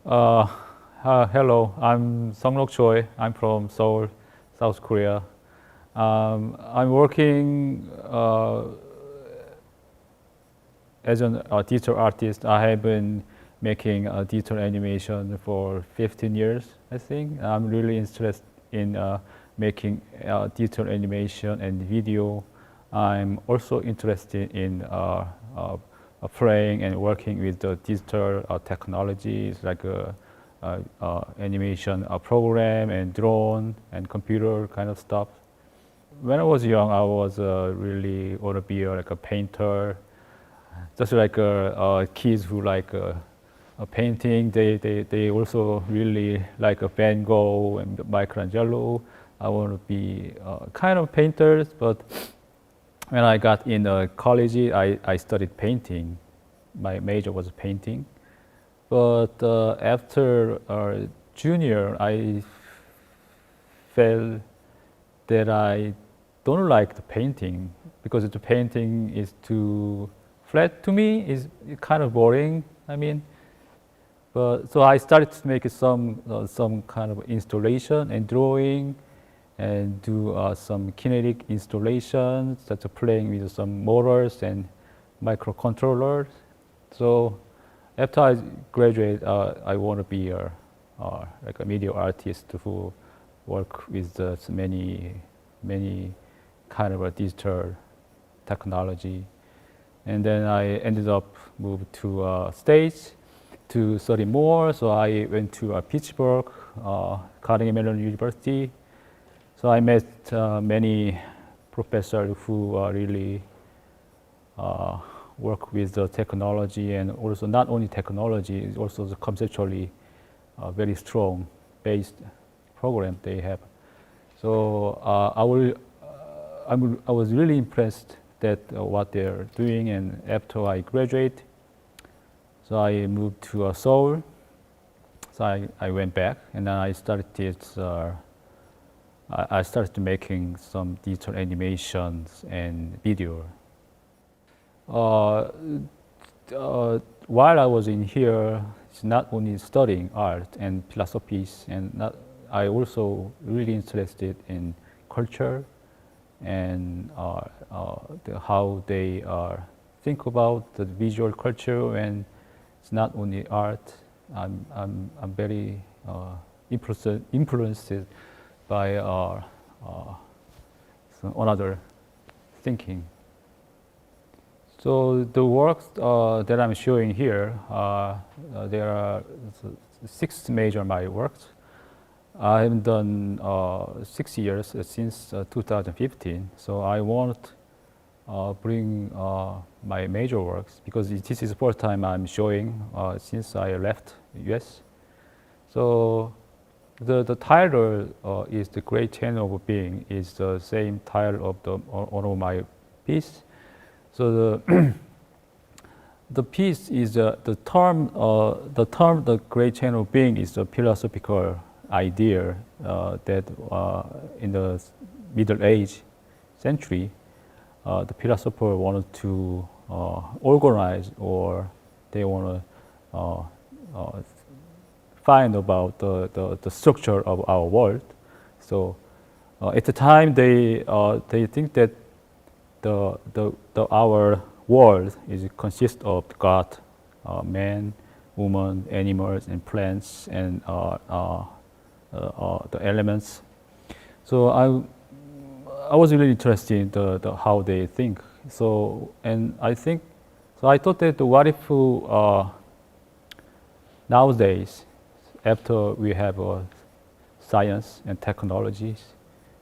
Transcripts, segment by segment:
Uh, Hello, I'm Choi. I'm from Seoul, South Korea. I'm working as a digital artist. I have been making digital animation for 15 years, I think. I'm really interested in making digital animation and video. I'm also interested in playing and working with the digital technologies like animation program and drone and computer kind of stuff. When I was young, I was really want to be like a painter, just like kids who like painting. They also really like a Van Gogh and Michelangelo. I want to be kind of painters, but when I got in college, I studied painting. My major was painting. But after junior, I felt that I don't like the painting because the painting is too flat to me. It's kind of boring. I mean, but so I started to make some kind of installation and drawing, and do some kinetic installations that's playing with some motors and microcontrollers. So after I graduate, I want to be like a media artist who work with many kind of a digital technology. And then I ended up moved to States to study more. So I went to Pittsburgh, Carnegie Mellon University. So I met many professors who really work with the technology, and also not only technology, it's also the conceptually very strong based program they have. So I was really impressed that what they're doing, and after I graduate, so I moved to Seoul. So I went back, and then I started making some digital animations and video. While I was in here, it's not only studying art and philosophies, and I also really interested in culture and how they think about the visual culture, and it's not only art. I'm very influenced by some another thinking. So the works that I'm showing here, there are 6 major my works. I have done 6 years since 2015. So I want bring my major works, because this is the first time I'm showing since I left US. So the title is The Great Chain of Being, is the same title of one of my piece. So the piece is the term the Great Chain of Being is a philosophical idea that in the Middle Age century, the philosopher wanted to organize, or they want to find about the structure of our world. So at the time, they think that our world consists of God, man, woman, animals, and plants, and the elements. So I was really interested in how they think. So, and I thought that what if nowadays, after we have science and technologies,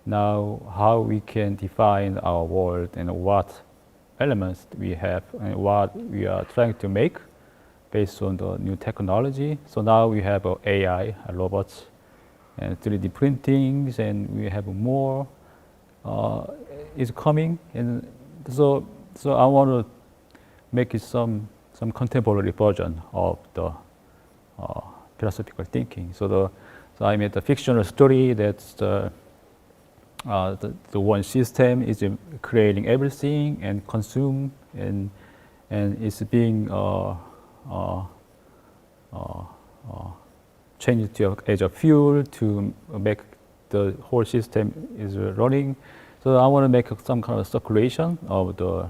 now how we can define our world and what elements we have and what we are trying to make based on the new technology. So now we have AI, robots, and 3D printings, and we have more is coming. And so I want to make it some contemporary version of the philosophical thinking. So I made a fictional story that's the one system is creating everything and consume, and it's being change it to as a fuel to make the whole system is running. So I want to make some kind of circulation of the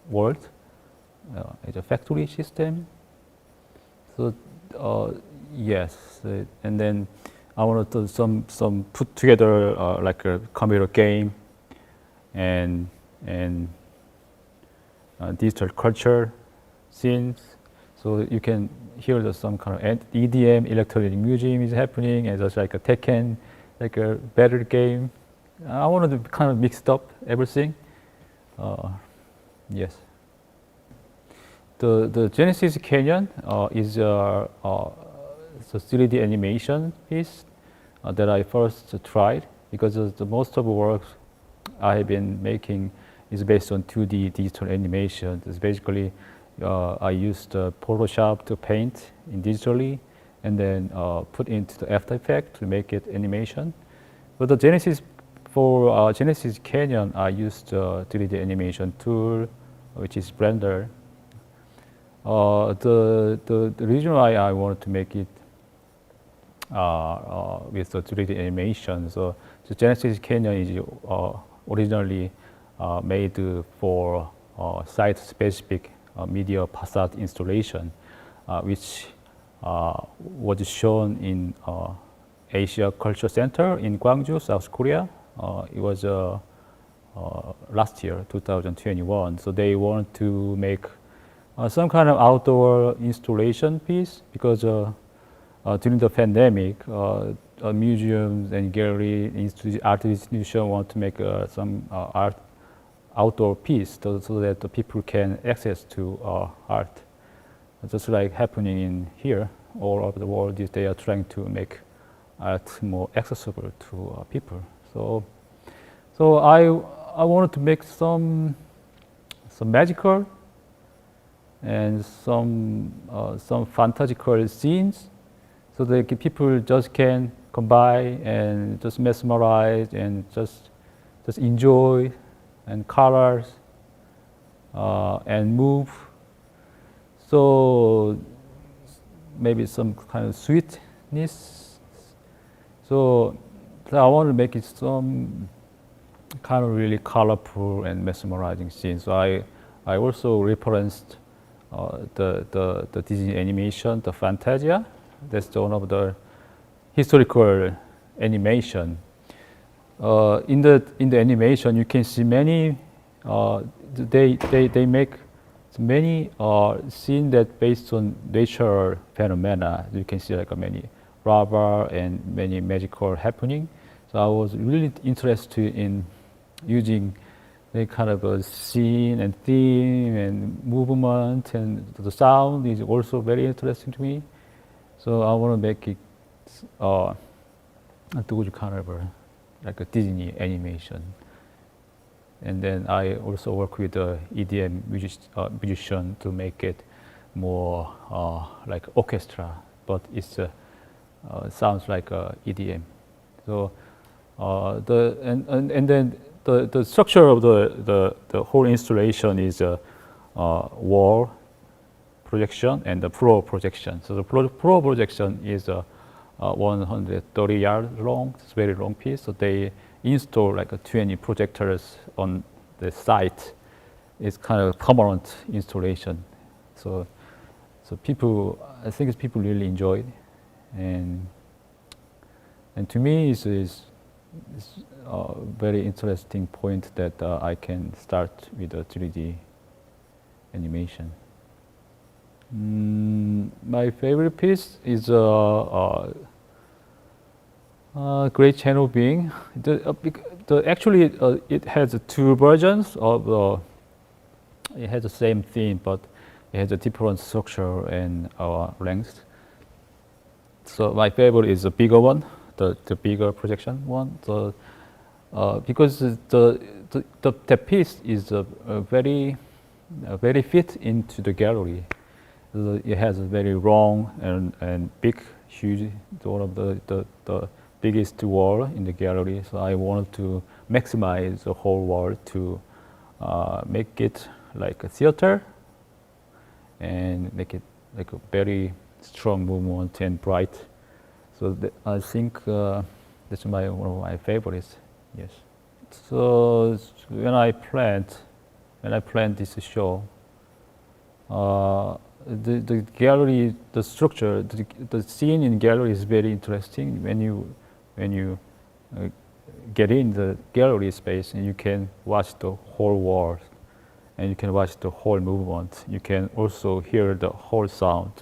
world as a factory system. So yes, and then I want to do some put together like a computer game and digital culture scenes. So you can hear the some kind of EDM, electronic music is happening, and just like a Tekken, like a battle game. I wanted to kind of mix up everything. Yes. The Genesis Canyon is a 3D animation piece that I first tried, because the most of the work I have been making is based on 2D digital animation. It's basically I used Photoshop to paint in digitally, and then put into the After Effects to make it animation. But the Genesis for Genesis Canyon, I used 3D animation tool, which is Blender. The reason why I wanted to make it with the 3D animation, so the Genesis Canyon is originally made for site-specific media facade installation, which was shown in Asia Culture Center in Gwangju, South Korea. It was last year, 2021. So they wanted to make some kind of outdoor installation piece, because during the pandemic, museums and gallery art institution want to make some art outdoor piece, so that the people can access to art. Just like happening in here, all over the world, they are trying to make art more accessible to people. So I wanted to make some magical and some fantastical scenes, so that people just can come by and just mesmerize and just enjoy, and colors and move. So maybe some kind of sweetness. So I want to make it some kind of really colorful and mesmerizing scene. So I also referenced the Disney animation, the Fantasia. That's one of the historical animation. In the animation, you can see many. They make many scenes that based on natural phenomena. You can see like many rubber and many magical happening. So I was really interested in using the kind of a scene and theme and movement, and the sound is also very interesting to me. So I want to make it kind of like a Disney animation. And then I also work with the EDM musician to make it more like orchestra, but it's sounds like EDM. So and then the structure of the whole installation is a wall projection and the floor projection. So the floor projection is 130 yards long. It's a very long piece. So they install like 20 projectors on the site. It's kind of permanent installation. So people, I think people really enjoy it, and to me it's a very interesting point that I can start with a 3D animation. My favorite piece is Great Channel Being. Actually, it has two versions of. It has the same theme, but it has a different structure and length. So my favorite is the bigger one, the bigger projection one. So because the piece is very fit into the gallery. It has a very long and big, huge, one of the biggest wall in the gallery. So I wanted to maximize the whole wall to make it like a theater and make it like a very strong movement and bright. So I think that's one of my favorites. Yes. So when I planned this show, the gallery, the structure, the scene in gallery is very interesting. When you get in the gallery space, and you can watch the whole wall, and you can watch the whole movement. You can also hear the whole sound.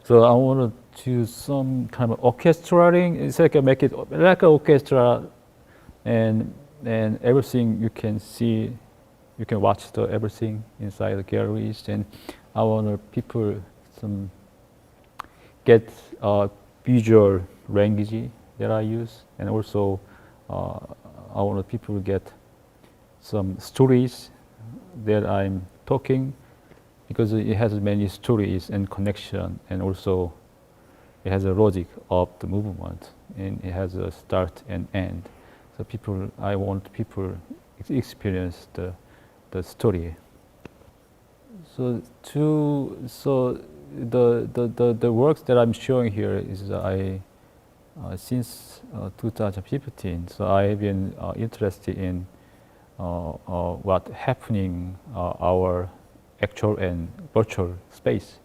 So I want to do some kind of orchestrating. It's like make it like an orchestra, and everything you can see, you can watch the everything inside the galleries. And I want people some get visual language that I use, and also I want people to get some stories that I'm talking, because it has many stories and connection, and also it has a logic of the movement, and it has a start and end. So I want people to experience the story. So the works that I'm showing here is since 2015. So I have been interested in what happening our actual and virtual space.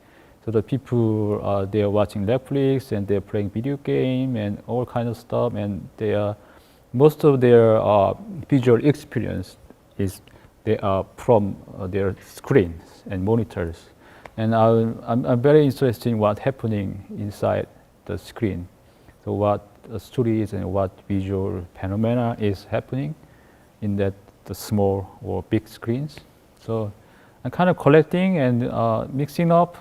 So the people they are watching Netflix, and they're playing video game and all kind of stuff, and most of their visual experience is they are from their screens and monitors. And I'm very interested in what's happening inside the screen. So what stories and what visual phenomena is happening in the small or big screens. So I'm kind of collecting and mixing up,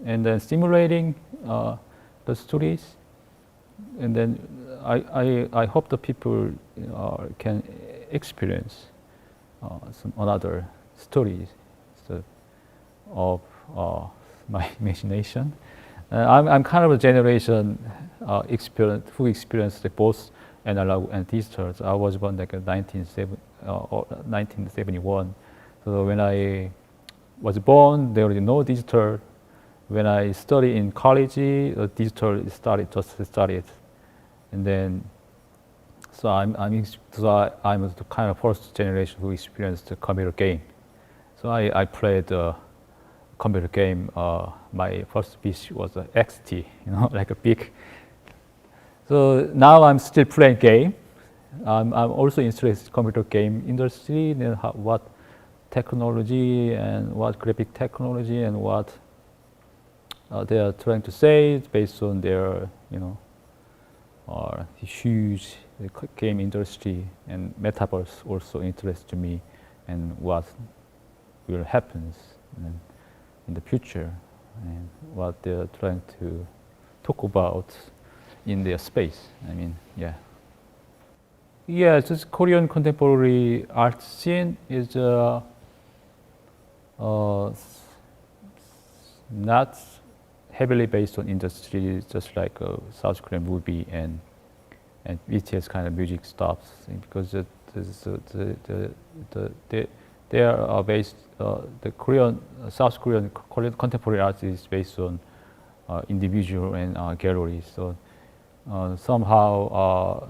and then simulating the stories. And then I hope the people can experience some another stories of my imagination. I'm kind of a generation who experienced both analog and digital. So I was born like 1971. So when I was born, there was no digital. When I studied in college, digital just started, and then I'm the kind of first generation who experienced the computer game. So I played computer game. My first PC was a XT, like a big. So now I'm still playing game. I'm also interested in computer game industry, and what technology and what graphic technology and what they are trying to say based on their, huge game industry, and metaverse also interests me, and what will happen in the future, and what they're trying to talk about in their space. Yeah, just Korean contemporary art scene is not heavily based on industry, just like South Korean movie and BTS kind of music stuff, because they are based. The South Korean contemporary art is based on individual and galleries. So somehow,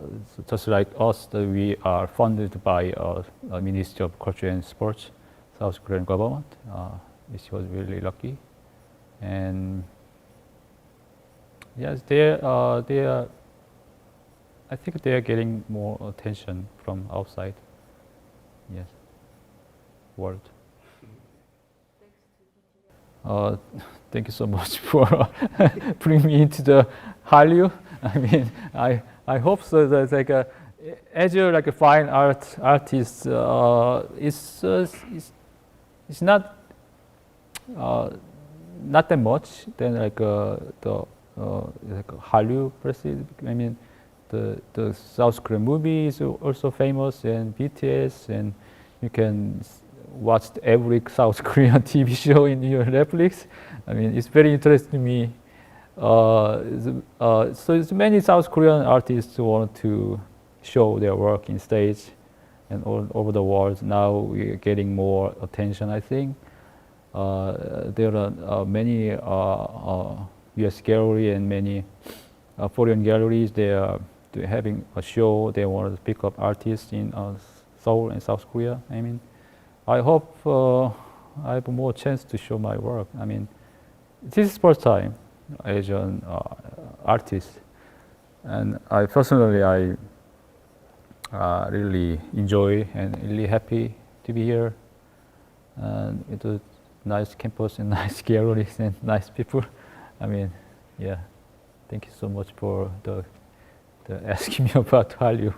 just like us, we are funded by Ministry of Culture and Sports, South Korean government. This was really lucky, and yes, they are. I think they are getting more attention from outside. Yes, world. Thank you so much for bringing me into the Hallyu. I hope so. That as you're like a fine artist, it's not that much than like the Hallyu per se. The South Korean movie is also famous, and BTS, and you can watch every South Korean TV show in your Netflix. It's very interesting to me. So many South Korean artists want to show their work in stage and all over the world. Now we're getting more attention, I think. There are many U.S. gallery and many foreign galleries. They're having a show. They want to pick up artists in Seoul and South Korea. I mean, I hope I have more chance to show my work. I mean, this is first time as an artist, and I personally really enjoy and really happy to be here. And it's a nice campus and nice galleries and nice people. I mean, yeah. Thank you so much for the asking me about Hallyu.